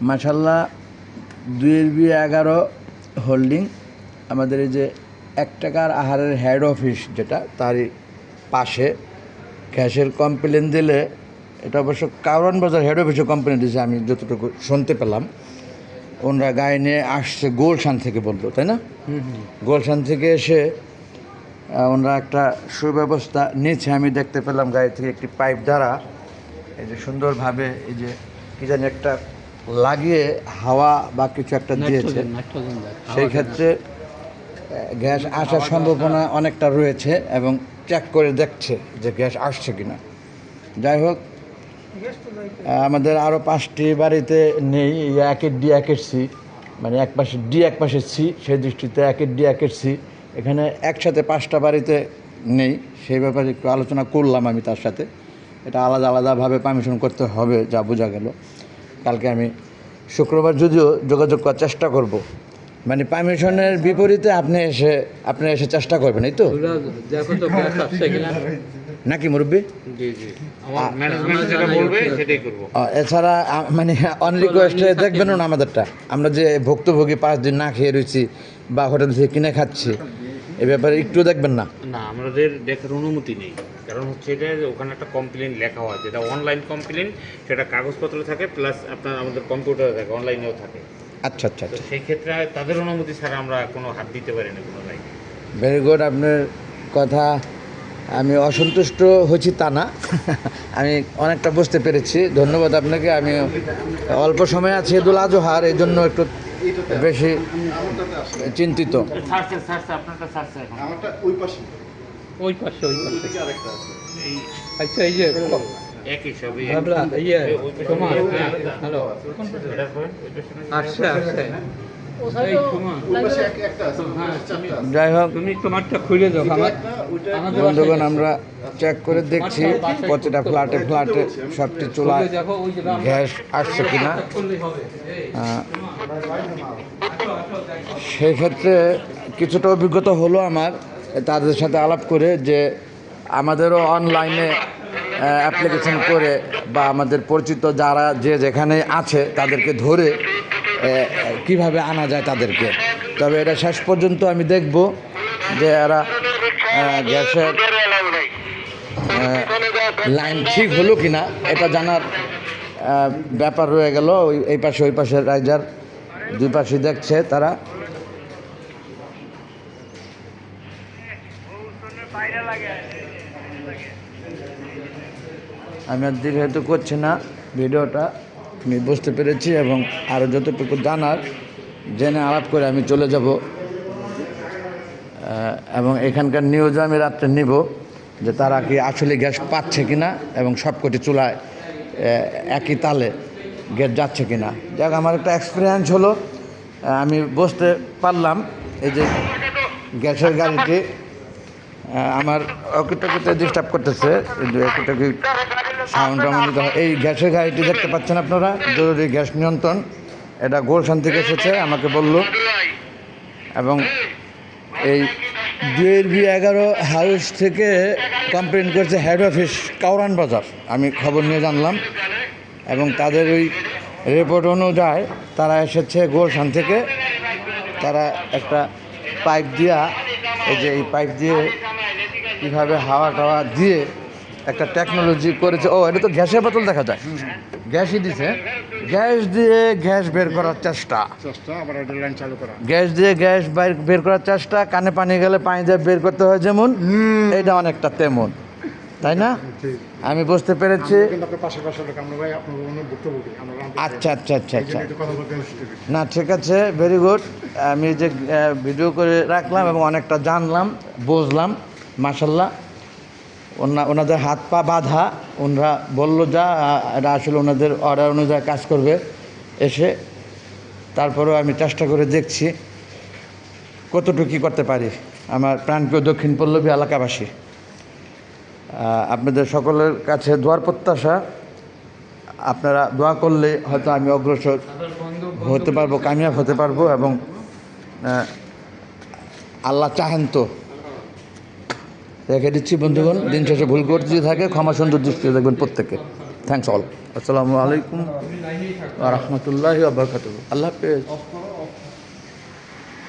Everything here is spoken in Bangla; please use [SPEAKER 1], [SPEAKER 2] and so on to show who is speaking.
[SPEAKER 1] মাশাল্লাহ 2-11 হোল্ডিং আমাদের এই যে 1 টাকার আহারের হেড অফিস যেটা তারই পাশে গ্যাসের কমপ্লেন দিলে, এটা অবশ্য কারওয়ান বাজার হেড অফিসে কমপ্লেন দিয়েছে আমি যতটুকু শুনতে পেলাম। ওনারা গায়ে নিয়ে আসছে গুলশান থেকে বললো, তাই না? গুলশান থেকে এসে ওনারা একটা সুব্যবস্থা নিচ্ছে। আমি দেখতে পেলাম গায়ে থেকে একটি পাইপ দ্বারা এই যে সুন্দরভাবে এই যে কী জানি একটা লাগিয়ে হাওয়া বা কিছু একটা দিয়েছে। সেই ক্ষেত্রে গ্যাস আসার সম্ভাবনা অনেকটা রয়েছে এবং চেক করে দেখছে যে গ্যাস আসছে কিনা। যাই হোক, আমাদের আরও 5টি বাড়িতে নেই একের ডি একের সি, মানে এক পাশে ডি এক পাশে সি, সেই দৃষ্টিতে একের ডি একের সি। এখানে একসাথে 5টা বাড়িতে নেই, সেই ব্যাপারে একটু আলোচনা করলাম আমি তার সাথে। এটা আলাদা আলাদাভাবে পারমিশন করতে হবে যা বোঝা গেল। কালকে আমি শুক্রবার যদিও যোগাযোগ করার চেষ্টা করব, মানে পারমিশনের বিপরীতে আপনি এসে চেষ্টা করবেন, এই তো নাকি মুরব্বী? এছাড়া মানে অন রিকোয়েস্টে দেখবেন না আমাদেরটা, আমরা যে ভুক্তভোগী 5 দিন না খেয়ে রয়েছি বা হোটেল থেকে কিনে খাচ্ছি, এ ব্যাপারে একটু দেখবেন না।
[SPEAKER 2] আমাদের দেখার অনুমতি নেই, কারণ হচ্ছে এটা ওখানে একটা কমপ্লেন লেখা হয়, যেটা অনলাইন কমপ্লেন, সেটা কাগজপত্র থাকে প্লাস আপনার আমাদের কম্পিউটারে থাকে, অনলাইনেও থাকে।
[SPEAKER 1] আচ্ছা আচ্ছা আচ্ছা,
[SPEAKER 2] সেই ক্ষেত্রে তাদের অনুমতি ছাড়া আমরা কোনো হাত দিতে পারি না কোনো লাইনে।
[SPEAKER 1] Very good. আপনার কথা আমি অসন্তুষ্ট হচ্ছি তা না, আমি অনেকটা বুঝতে পেরেছি। ধন্যবাদ আপনাকে। আমি অল্প সময় আছে ঈদুল আজহার, এই জন্য একটু বেশি চিন্তিত।
[SPEAKER 3] আচ্ছা, এই যে
[SPEAKER 2] একই সব
[SPEAKER 1] যাই হোক
[SPEAKER 3] তোমারটা খুলে দাও।
[SPEAKER 1] বন্ধুগণ, আমরা চেক করে দেখছি প্রতিটা ফ্ল্যাটে সবটি চুলায় গ্যাস আসছে কিনা। সেই ক্ষেত্রে কিছুটা অভিজ্ঞতা হলো আমার তাদের সাথে আলাপ করে, যে আমাদেরও অনলাইনে অ্যাপ্লিকেশন করে বা আমাদের পরিচিত যারা যেখানে আছে তাদেরকে ধরে কিভাবে আনা যায় তাদেরকে। তবে এটা শেষ পর্যন্ত আমি দেখব যে এরা গ্যাসের লাইন ঠিক হলো কি না, এটা জানার ব্যাপার রয়ে গেল। এই পাশে ওই পাশে রাইজার 2 পাশে দেখছে তারা। আমি আর দীর্ঘায়িত করছি না, ভিডিওটা আমি বুঝতে পেরেছি এবং আরও যতটুকু জানার জেনে আলাপ করে আমি চলে যাব। এবং এখানকার নিউজও আমি রাত্রে নিব যে তারা কি আসলে গ্যাস পাচ্ছে কিনা এবং সবকটি চুলায় একই তালে গ্যাস যাচ্ছে কিনা। যাক, আমার একটা এক্সপিরিয়েন্স হলো, আমি বুঝতে পারলাম এই যে গ্যাসের গাড়িটি আমার অকিটকিতে ডিস্টার্ব করতেছে, অকিটকি সাউন্ড প্রমাণিত হয়। এই গ্যাসের গাড়িটি দেখতে পাচ্ছেন আপনারা, জরুরি গ্যাস নিয়ন্ত্রণ, এটা গুলশান থেকে এসেছে আমাকে বলল। এবং এই 2-11 হাউস থেকে কমপ্লেন করেছে হেড অফিস কারওয়ান বাজার, আমি খবর নিয়ে জানলাম। এবং তাদের ওই রিপোর্ট অনুযায়ী তারা এসেছে গুলশান থেকে। তারা একটা পাইপ দিয়া, এই যে এই পাইপ দিয়ে কীভাবে হাওয়া টাওয়া দিয়ে একটা টেকনোলজি করেছে। ও, এটা তো গ্যাসের বোতল দেখা যায়, গ্যাসই দিছে, গ্যাস দিয়ে গ্যাস বের করার চেষ্টা, গ্যাস দিয়ে গ্যাস বের করার চেষ্টা। কানে পানি গেলে পানি দিয়ে বের করতে হয় যেমন, এটা অনেকটা তেমন, তাই না? আমি বুঝতে পেরেছি। আচ্ছা আচ্ছা আচ্ছা আচ্ছা, না ঠিক আছে, ভেরি গুড। আমি যে ভিডিও করে রাখলাম এবং অনেকটা জানলাম, বুঝলাম। মাশাল্লাহ, ওনাদের হাত পা বাঁধা, ওনারা বললো যা, এটা আসলে ওনাদের অর্ডার অনুযায়ী কাজ করবে এসে। তারপরেও আমি চেষ্টা করে দেখছি কতটুকু কী করতে পারি। আমার প্রাণপ্রিয় দক্ষিণ পল্লবী এলাকাবাসী, আপনাদের সকলের কাছে দোয়ার প্রত্যাশা। আপনারা দোয়া করলে হয়তো আমি অগ্রসর হতে পারবো, কামিয়াব হতে পারবো। এবং আল্লাহ চাহেন তো। রেখে দিচ্ছি বন্ধুগণ, দিন শেষে ভুল করতে থাকে, ক্ষমা সুন্দর দৃষ্টিতে দেখবেন প্রত্যেকে। Thanks all. আসসালামু আলাইকুম ওয়া রাহমাতুল্লাহি ওয়া বারাকাতুহু। আল্লাহ হাফেজ।